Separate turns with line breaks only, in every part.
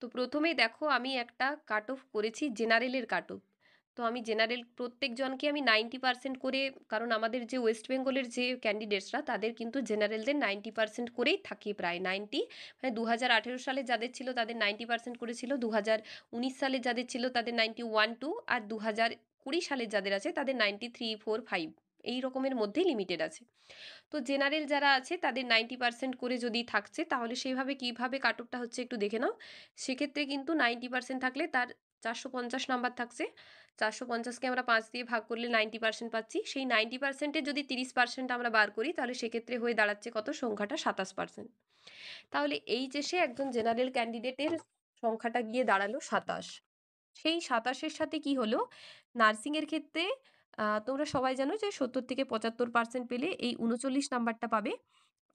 তো প্রথমেই দেখো আমি একটা কাট অফ করেছি জেনারেলের কাট অফ। তো আমি জেনারেল প্রত্যেকজনকে আমি 90% করে, কারণ আমাদের যে ওয়েস্ট বেঙ্গলের যে ক্যান্ডিডেটসরা তাদের কিন্তু জেনারেলদের 90% করেই থাকে, প্রায় 90, মানে 2018 সালে যাদের ছিল তাদের 90% করেছিল, 2019 সালে যাদের ছিল তাদের 91-2, আর 2020 সালে যাদের আছে তাদের 93-4-5, এই রকমের মধ্যেই লিমিটেড আছে। তো জেনারেল যারা আছে তাদের 90% করে যদি থাকছে, তাহলে সেইভাবে কীভাবে কাট অফটা হচ্ছে একটু দেখে নাও। সেক্ষেত্রে কিন্তু 90% থাকলে তার 450 নাম্বার থাকছে। 450কে আমরা 5 দিয়ে ভাগ করলে 90% পাচ্ছি। সেই 90%-এর যদি 30% আমরা বার করি, তাহলে সেক্ষেত্রে হয়ে দাঁড়াচ্ছে কত? সংখ্যাটা 27%। তাহলে এইচএসে একজন জেনারেল ক্যান্ডিডেটের সংখ্যাটা গিয়ে দাঁড়ালো 27। সেই 27-এর সাথে কি হলো, নার্সিংয়ের ক্ষেত্রে তোমরা সবাই জানো যে 70-75% পেলে এই 39 নাম্বারটা পাবে।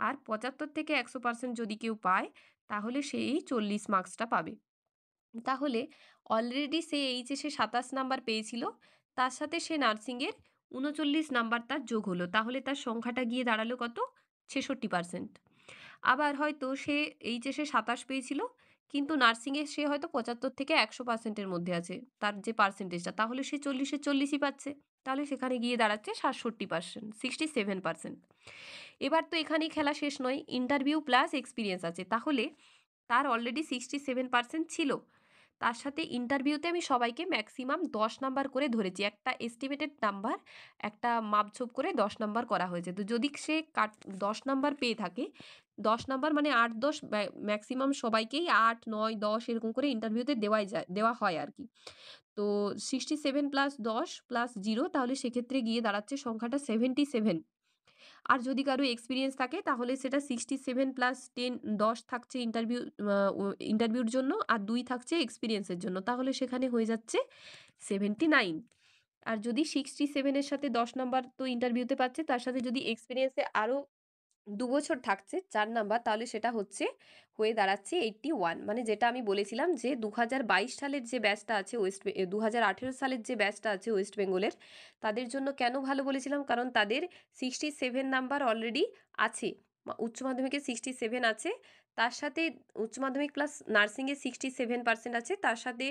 আর 75-100% যদি কেউ পায়, তাহলে সেই 40 মার্কসটা পাবে। তাহলে অলরেডি সে এইচএসে 27 নাম্বার পেয়েছিল, তার সাথে সে নার্সিংয়ের 39 নাম্বার তার যোগ হলো, তাহলে তার সংখ্যাটা গিয়ে দাঁড়ালো কত? 66%। আবার হয়তো সে এইচএসে 27 পেয়েছিল, কিন্তু নার্সিংয়ে সে হয়তো 75-100%-এর মধ্যে আছে তার যে পার্সেন্টেজটা, তাহলে সে 40-এ 40ই পাচ্ছে, তাহলে সেখানে গিয়ে দাঁড়াচ্ছে 67%, 67%। এবার তো এখানেই খেলা শেষ নয়, ইন্টারভিউ প্লাস এক্সপিরিয়েন্স আছে, তাহলে তার অলরেডি 67% ছিল, তার সাথে ইন্টারভিউতে আমি সবাইকে ম্যাক্সিমাম 10 নাম্বার করে ধরেছি, একটা এস্টিমেটেড নাম্বার, একটা মাপঝোপ করে 10 নাম্বার করা হয়েছে। তো যদি সে 10 নাম্বার পেয়ে থাকে, 10 নাম্বার মানে 8-10, ম্যাক্সিমাম সবাইকেই 8, 9, 10 এরকম করে ইন্টারভিউতে দেওয়া হয় আর কি। তো 67 প্লাস 10 প্লাস 0, তাহলে সেক্ষেত্রে গিয়ে দাঁড়াচ্ছে সংখ্যাটা 77। আর যদি কারো এক্সপিরিয়েন্স থাকে, তাহলে সেটা 67 প্লাস 10 থাকছে ইন্টারভিউর জন্য, আর 2 থাকছে এক্সপিরিয়েন্সের জন্য, তাহলে সেখানে হয়ে যাচ্ছে 79। আর যদি 67-এর সাথে 10 নাম্বার তো ইন্টারভিউতে পাচ্ছে, তার সাথে যদি এক্সপিরিয়েন্সে আরও 2 বছর থাকছে 4 নাম্বার, তাহলে সেটা হয়ে দাঁড়াচ্ছে 81। মানে যেটা আমি বলেছিলাম যে 2022 সালের যে ব্যাচটা আছে 2018 সালের যে ব্যাচটা আছে ওয়েস্ট বেঙ্গলের, তাদের জন্য কেন ভালো বলেছিলাম, কারণ তাদের 67 নাম্বার অলরেডি আছে, উচ্চ মাধ্যমিকে 67 আছে, তার সাথে উচ্চ মাধ্যমিক প্লাস নার্সিংয়ে 67% আছে, তার সাথে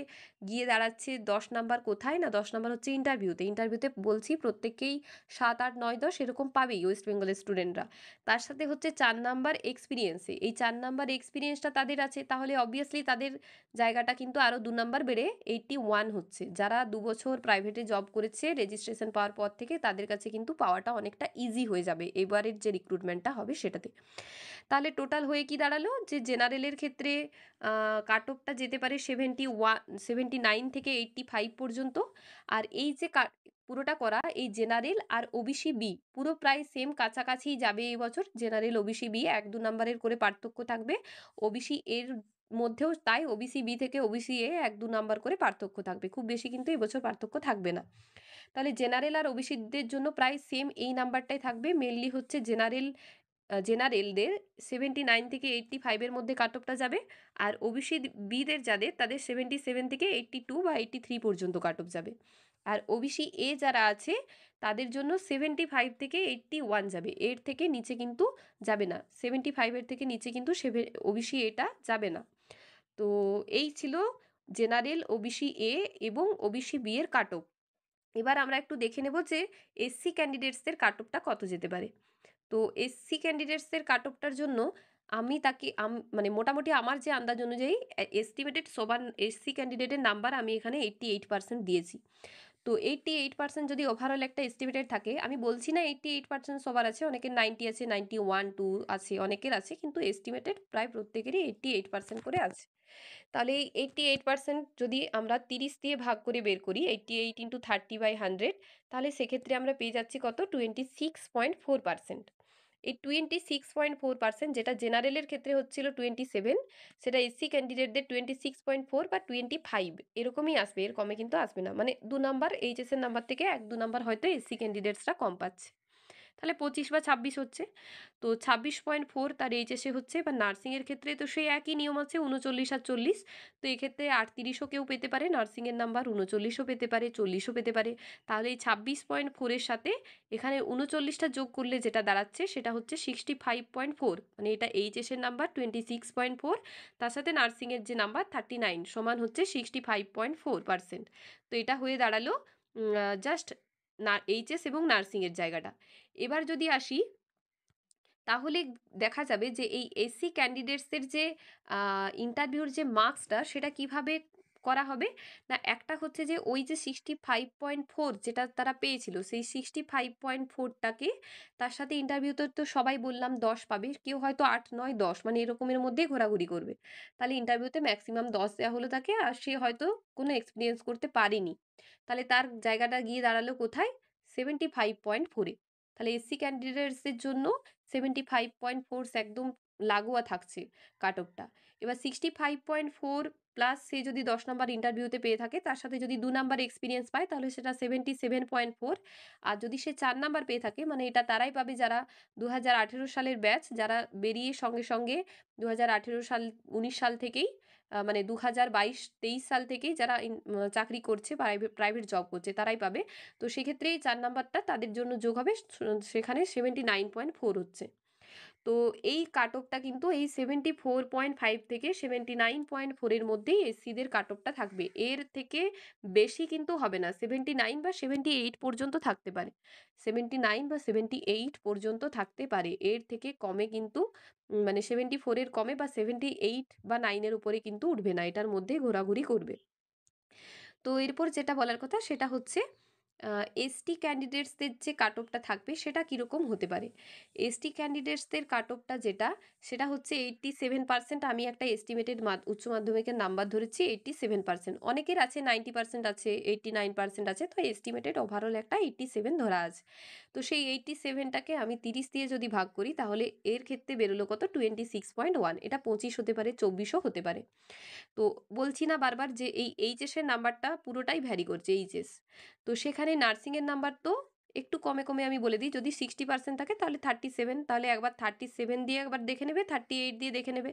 গিয়ে দাঁড়াচ্ছে 10 নাম্বার কোথায় না, 10 নাম্বার হচ্ছে ইন্টারভিউতে বলছি প্রত্যেককেই 7, 8, 9, 10 এরকম পাবেই ওয়েস্ট বেঙ্গলের স্টুডেন্টরা। তার সাথে হচ্ছে 4 নাম্বার এক্সপিরিয়েন্সে, এই 4 নাম্বার এক্সপিরিয়েন্সটা তাদের আছে, তাহলে অবভিয়াসলি তাদের জায়গাটা কিন্তু আরও 2 নাম্বার বেড়ে 81 হচ্ছে। যারা 2 বছর প্রাইভেটে জব করেছে রেজিস্ট্রেশন পাওয়ার পর থেকে, তাদের কাছে কিন্তু পাওয়াটা অনেকটা ইজি হয়ে যাবে এবারের যে রিক্রুটমেন্টটা হবে সেটাতে। তাহলে টোটাল হয়ে কি দাঁড়ালো, যে জেনারেলের ক্ষেত্রে কাট অফটা যেতে পারে 79-85 পর্যন্ত। আর এই যে পুরোটা করা, এই জেনারেল আর ওবিসি বি পুরো প্রায় সেম কাছাকাছি যাবে এই বছর, জেনারেল ওবিসি বি 1-2 নাম্বারের করে পার্থক্য থাকবে, ওবিসি এর মধ্যেও তাই, ওবিসি বি থেকে ওবিসি এ 1-2 নাম্বার করে পার্থক্য থাকবে, খুব বেশি কিন্তু এই বছর পার্থক্য থাকবে না। তাহলে জেনারেল আর ওবিসিদের জন্য প্রায় সেম এই নাম্বারটাই থাকবে, মেনলি হচ্ছে জেনারেলদের 79-85-এর মধ্যে কাট অফটা যাবে, আর ওবিসি বিদের যাদের তাদের 77-82 বা 83 পর্যন্ত কাট অফ যাবে। আর ওবিসি এ যারা আছে তাদের জন্য 75-81 যাবে, এর থেকে নিচে কিন্তু যাবে না, 75-এর থেকে নিচে কিন্তু ওবিসি এটা যাবে না। তো এই ছিল জেনারেল, ওবিসি এ এবং ওবিসি বি এর কাট অফ। এবার আমরা একটু দেখে নেব যে এসসি ক্যান্ডিডেটসদের কাট অফটা কত যেতে পারে। তো এসসি ক্যান্ডিডেটসদের কাট অফটার জন্য আমি তাকে মানে মোটামুটি আমার যে আন্দাজ অনুযায়ী এস্টিমেটেড সবার এসসি ক্যান্ডিডেটের নাম্বার আমি এখানে 88% দিয়েছি। তো 88% যদি ওভারঅল একটা এস্টিমেটেড থাকে, আমি বলছি না 88% সবার আছে, অনেকের 90 আছে, 91-2 আছে, অনেকের আছে, কিন্তু এস্টিমেটেড প্রায় প্রত্যেকেরই 88% করে আছে। তাহলে এই 88% যদি আমরা 30 দিয়ে ভাগ করে বের করি, 88 ইন্টু 30/100, তাহলে সেক্ষেত্রে আমরা পেয়ে যাচ্ছি কত? 26.4%। এই 26.4%, যেটা জেনারেলের ক্ষেত্রে হচ্ছিল 27, সেটা এসসি ক্যান্ডিডেটদের 26.4 বা 25 এরকমই আসবে, এর কমে কিন্তু আসবে না, মানে 2 নাম্বার এইচএস এর নাম্বার থেকে 1-2 নাম্বার হয়তো এসসি ক্যান্ডিডেটসরা কম পাচ্ছে। তাহলে 25 বা 26 হচ্ছে। তো 26.4 তার এইচএসে হচ্ছে। এবার নার্সিংয়ের ক্ষেত্রে তো সেই একই নিয়ম আছে, 39 আর 40। তো এক্ষেত্রে 38ও কেউ পেতে পারে নার্সিংয়ের নাম্বার, 39ও পেতে পারে, 40ও পেতে পারে। তাহলে এই 26.4 এর সাথে এখানে 39টা যোগ করলে যেটা দাঁড়াচ্ছে সেটা হচ্ছে 65.4, মানে এটা এইচএসের নাম্বার 26.4, তার সাথে নার্সিংয়ের যে নাম্বার 39 সমান হচ্ছে 65.4%। তো এটা হয়ে দাঁড়ালো জাস্ট না এইচএস এবং নার্সিংয়ের জায়গাটা। এবার যদি আসি, তাহলে দেখা যাবে যে এই এসসি ক্যান্ডিডেটসদের যে ইন্টারভিউর যে মার্কসটা সেটা কিভাবে করা হবে। না, একটা হচ্ছে যে ওই যে 65.4 যেটা তারা পেয়েছিল, সেই 65.4টাকে তার সাথে ইন্টারভিউতে তো সবাই বললাম 10 পাবে, কেউ হয়তো 8, 9, 10 মানে এরকমের মধ্যেই ঘোরাঘুরি করবে। তাহলে ইন্টারভিউতে ম্যাক্সিমাম 10 দেওয়া হলো তাকে, আর সে হয়তো কোনো এক্সপিরিয়েন্স করতে পারেনি। তাহলে তার জায়গাটা গিয়ে দাঁড়ালো কোথায়? 75.4-এ। তাহলে এসসি ক্যান্ডিডেটসদের জন্য 75.4 একদম লাগোয়া থাকছে কাট অফটা। এবার 65.4 প্লাস সে যদি 10 নাম্বার ইন্টারভিউতে পেয়ে থাকে, তার সাথে যদি 2 নাম্বার এক্সপিরিয়েন্স পায়, তাহলে সেটা 77.4। আর যদি সে 4 নাম্বার পেয়ে থাকে, মানে এটা তারাই পাবে যারা 2018 সালের ব্যাচ, যারা বেরিয়ে সঙ্গে সঙ্গে 2018 সাল 19 সাল থেকেই মানে 2022-23 সাল থেকেই যারা চাকরি করছে, প্রাইভেট প্রাইভেট জব করছে, তারাই পাবে। তো সেক্ষেত্রে এই 4 নাম্বারটা তাদের জন্য যোগ হবে, সেখানে 79.4 হচ্ছে। তো এই কাট অফটা কিন্তু এই 74.5 থেকে 79.4 এর মধ্যেই এসসিদের কাট অফটা থাকবে। এর থেকে বেশি কিন্তু হবে না। 79 বা 78 পর্যন্ত থাকতে পারে। 79 বা 78 পর্যন্ত থাকতে পারে। এর থেকে কমে কিন্তু মানে 74 এর কমে বা 78 বা 9 এর উপরে কিন্তু উঠবে না। এটার মধ্যেই ঘোরাঘুরি করবে। তো এরপর যেটা বলার কথা সেটা হচ্ছে এসটি ক্যান্ডিডেটসদের যে কাট অফটা থাকবে সেটা কীরকম হতে পারে। এসটি ক্যান্ডিডেটসদের কাট অফটা যেটা, সেটা হচ্ছে 87%। আমি একটা এস্টিমেটেড উচ্চ মাধ্যমিকের নাম্বার ধরেছি 87%। অনেকের আছে 90% আছে, 89% আছে, তো এস্টিমেটেড ওভারঅল একটা 87 ধরা আছে। তো সেই 87টাকে আমি 30 দিয়ে যদি ভাগ করি, তাহলে এর ক্ষেত্রে বেরোলো কত? 26.1। এটা 25 হতে পারে, 24ও হতে পারে। তো বলছি না বারবার যে এই এইচএসের নাম্বারটা পুরোটাই ভ্যারি করছে এইচএস। তো সেখানে নার্সিংয়ের নাম্বার তো একটু কমে কমে আমি বলে দিই, যদি 60% থাকে তাহলে 37, তাহলে একবার 37 দিয়ে একবার দেখে নেবে, 38 দিয়ে দেখে নেবে।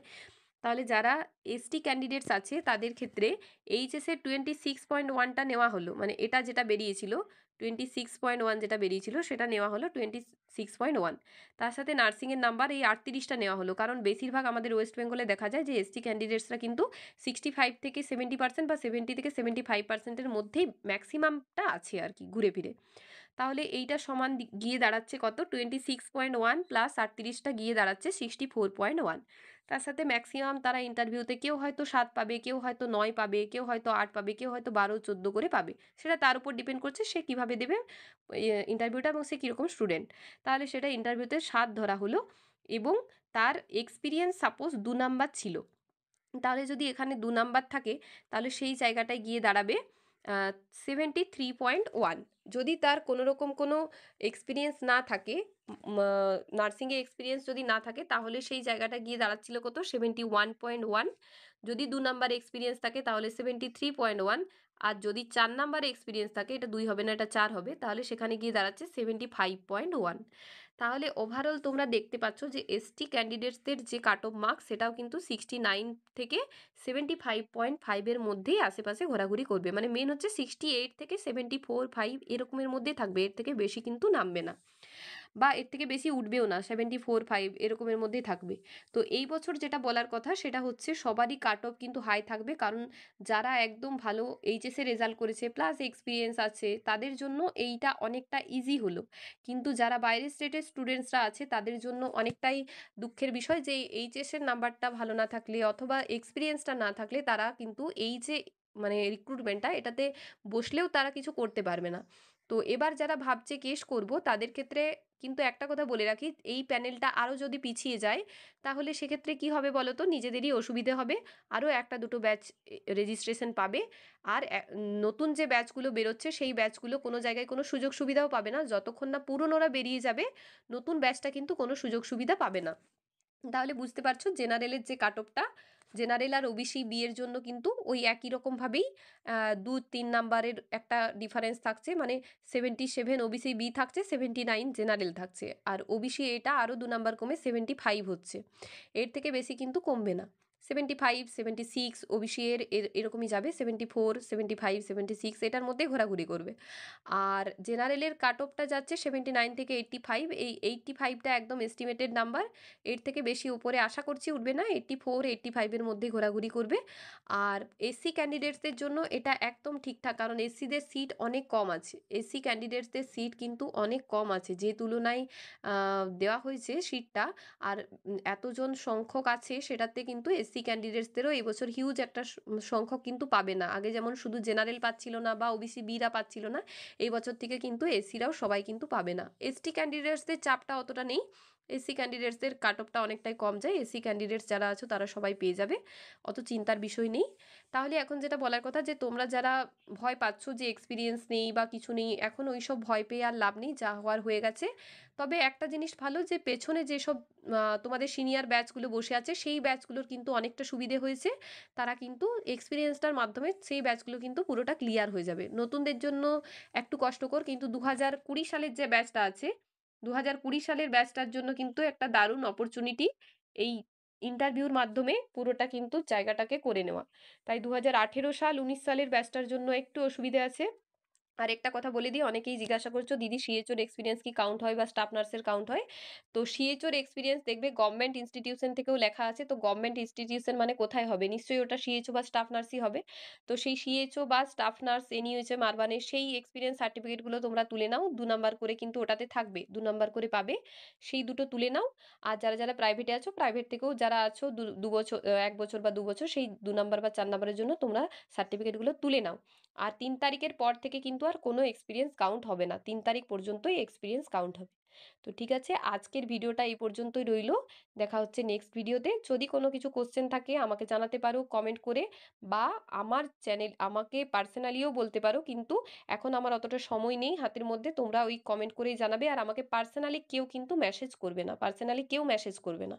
তাহলে যারা এসটি ক্যান্ডিডেটস আছে তাদের ক্ষেত্রে এইচএসের 26.1টা নেওয়া হলো, মানে এটা যেটা বেরিয়েছিল 26.1 যেটা বেরিয়েছিল সেটা নেওয়া হলো 26.1। তার সাথে নার্সিংয়ের নাম্বার এই 38টা নেওয়া হলো, কারণ বেশিরভাগ আমাদের ওয়েস্ট বেঙ্গলে দেখা যায় যে এসটি ক্যান্ডিডেটসরা কিন্তু 65 থেকে 70% বা 70 থেকে 75%-এর মধ্যেই ম্যাক্সিমামটা আছে আর কি ঘুরে ফিরে। তাহলে এইটা সমান গিয়ে দাঁড়াচ্ছে কত? 26.1 প্লাস 38টা গিয়ে দাঁড়াচ্ছে 64.1। তার সাথে ম্যাক্সিমাম তারা ইন্টারভিউতে কেউ হয়তো 7 পাবে, কেউ হয়তো 9 পাবে, কেউ হয়তো 8 পাবে, কেউ হয়তো 12, 14 করে পাবে। সেটা তার উপর ডিপেন্ড করছে সে কীভাবে দেবে ইন্টারভিউটা এবং সে কীরকম স্টুডেন্ট। তাহলে সেটা ইন্টারভিউতে 7 ধরা হলো, এবং তার এক্সপিরিয়েন্স সাপোজ 2 নাম্বার ছিল। তাহলে যদি এখানে 2 নাম্বার থাকে, তাহলে সেই জায়গাটায় গিয়ে দাঁড়াবে 73.1। যদি তার কোনো রকম কোনো এক্সপিরিয়েন্স না থাকে, নার্সিংয়ে এক্সপিরিয়েন্স যদি না থাকে, তাহলে সেই জায়গাটা গিয়ে দাঁড়াচ্ছিল কত? 71.1। যদি 2 নাম্বার এক্সপিরিয়েন্স থাকে তাহলে 73.1। আর যদি 4 নাম্বার এক্সপিরিয়েন্স থাকে, এটা 2 হবে না, এটা 4 হবে, তাহলে সেখানে গিয়ে দাঁড়াচ্ছে 75.1। তাহলে ওভারঅল তোমরা দেখতে পাচ্ছ যে এসটি ক্যান্ডিডেটসদের যে কাট অফ মার্কস সেটাও কিন্তু 69 থেকে 75.5 এর মধ্যেই আশেপাশে ঘোরাঘুরি করবে। মানে মেন হচ্ছে 68 থেকে 74, 5 এরকমের মধ্যেই থাকবে, এর থেকে বেশি কিন্তু নামবে না, বা এর থেকে বেশি উঠবেও না, 74, 5 এরকমের মধ্যেই থাকবে। তো এই বছর যেটা বলার কথা সেটা হচ্ছে সবারই কাট অফ কিন্তু হাই থাকবে, কারণ যারা একদম ভালো এইচএসে রেজাল্ট করেছে প্লাস এক্সপিরিয়েন্স আছে তাদের জন্য এইটা অনেকটা ইজি হলো। কিন্তু যারা বাইরের স্টেটের স্টুডেন্টসরা আছে তাদের জন্য অনেকটাই দুঃখের বিষয় যে এইচএসের নাম্বারটা ভালো না থাকলে অথবা এক্সপিরিয়েন্সটা না থাকলে তারা কিন্তু এই যে মানে রিক্রুটমেন্টটা এটাতে বসলেও তারা কিছু করতে পারবে না। তো এবার যারা ভাবছে কেস করব তাদের ক্ষেত্রে কিন্তু একটা কথা বলে রাখি, এই প্যানেলটা আরও যদি পিছিয়ে যায় তাহলে সেক্ষেত্রে কি হবে বলো তো? নিজেদেরই অসুবিধে হবে। আরও একটা দুটো ব্যাচ রেজিস্ট্রেশন পাবে, আর নতুন যে ব্যাচগুলো বেরোচ্ছে সেই ব্যাচগুলো কোনো জায়গায় কোনো সুযোগ সুবিধাও পাবে না, যতক্ষণ না পুরনোরা বেরিয়ে যাবে নতুন ব্যাচটা কিন্তু কোনো সুযোগ সুবিধা পাবে না। তাহলে বুঝতে পারছো জেনারেলের যে কাট অফটা, জেনারেল আর ওবিসি বি এর জন্য কিন্তু ওই একই রকমভাবেই 2-3 নাম্বারের একটা ডিফারেন্স থাকছে, মানে 77 ওবিসি বি থাকছে, 79 জেনারেল থাকছে, আর ওবিসি এটা আরও 2 নাম্বার কমে 75 হচ্ছে। এর থেকে বেশি কিন্তু কমবে না। 75, 76 ওবিসি এরকমই যাবে, 74, 75, 76 এটার মধ্যে ঘোরাঘুরি করবে। আর জেনারেলের কাট অফটা যাচ্ছে 79 থেকে 85, এই 85টা একদম এস্টিমেটেড নাম্বার, এর থেকে বেশি উপরে আশা করছি উঠবে না, 84, 85-এর মধ্যে ঘোরাঘুরি করবে। আর এসসি ক্যান্ডিডেটসদের জন্য এটা একদম ঠিকঠাক, কারণ এসসিদের সিট অনেক কম আছে, এসসি ক্যান্ডিডেটসদের সিট কিন্তু অনেক কম আছে যে তুলনায় দেওয়া হয়েছে সিটটা, আর এতজন সংখ্যক আছে সেটাতে কিন্তু এসসি ক্যান্ডিডেটসদেরও এবছর হিউজ একটা সংখ্যক কিন্তু পাবে না। আগে যেমন শুধু জেনারেল পাচ্ছিল না বা ওবিসি বিরা পাচ্ছিল না, এই বছর থেকে কিন্তু এসসিরাও সবাই কিন্তু পাবে না। এসটি ক্যান্ডিডেটসদের চাপটা অতটা নেই, এসসি ক্যান্ডিডেটসদের কাট অফটা অনেকটাই কম যায়, এসসি ক্যান্ডিডেটস যারা আছো তারা সবাই পেয়ে যাবে, অত চিন্তার বিষয় নেই। তাহলে এখন যেটা বলার কথা, যে তোমরা যারা ভয় পাচ্ছ যে এক্সপিরিয়েন্স নেই বা কিছু নেই, এখন ওই সব ভয় পেয়ে আর লাভ নেই, যা হওয়ার হয়ে গেছে। তবে একটা জিনিস ভালো, যে পেছনে যেসব তোমাদের সিনিয়র ব্যাচগুলো বসে আছে সেই ব্যাচগুলোর কিন্তু অনেকটা সুবিধে হয়েছে, তারা কিন্তু এক্সপিরিয়েন্সটার মাধ্যমে সেই ব্যাচগুলো কিন্তু পুরোটা ক্লিয়ার হয়ে যাবে। নতুনদের জন্য একটু কষ্টকর, কিন্তু 2020 সালের যে ব্যাচটা আছে, 2020 সালের ব্যাচটার জন্য কিন্তু একটা দারুণ অপরচুনিটি এই ইন্টারভিউর মাধ্যমে পুরোটা কিন্তু জায়গাটাকে করে নেওয়া। তাই 2018 সাল 19 সালের ব্যাচটার জন্য একটু অসুবিধে আছে। আর একটা কথা বলে দিই, অনেকেই জিজ্ঞাসা করছো দিদি সিএচওর এক্সপিরিয়েন্স কি কাউন্ট হয় বা স্টাফ নার্সের কাউন্ট হয়? তো সিএচওর এক্সপিরিয়েন্স দেখবে গভর্নমেন্ট ইনস্টিটিউশন থেকেও লেখা আছে, তো গভর্নমেন্ট ইনস্টিটিউশন মানে কোথায় হবে, নিশ্চয়ই ওটা সিএচও বা স্টাফ নার্সই হবে। তো সেই সিএচও বা স্টাফ নার্স এনইউএচএম আরবানের সেই এক্সপিরিয়েন্স সার্টিফিকেটগুলো তোমরা তুলে নাও, 2 নাম্বার করে কিন্তু ওটাতে থাকবে, 2 নাম্বার করে পাবে, সেই দুটো তুলে নাও। আর যারা যারা প্রাইভেটে আছো, প্রাইভেট থেকেও যারা আছো 2 বছর, 1 বছর বা 2 বছর, সেই 2 নাম্বার বা 4 নাম্বারের জন্য তোমরা সার্টিফিকেটগুলো তুলে নাও। আর 3 তারিখের পর থেকে কিন্তু আর কোনো এক্সপিরিয়েন্স কাউন্ট হবে না, 3 তারিখ পর্যন্তই এক্সপিরিয়েন্স কাউন্ট হবে। তো ঠিক আছে, আজকের ভিডিওটা এই পর্যন্তই রইলো, দেখা হচ্ছে নেক্সট ভিডিওতে। যদি কোনো কিছু কোশ্চেন থাকে আমাকে জানাতে পারো কমেন্ট করে, বা আমার চ্যানেল আমাকে পার্সোনালিও বলতে পারো, কিন্তু এখন আমার অতটা সময় নেই হাতের মধ্যে, তোমরা ওই কমেন্ট করেই জানাবে, আর আমাকে পার্সোনালি কেউ কিন্তু মেসেজ করবে না, পার্সোনালি কেউ মেসেজ করবে না।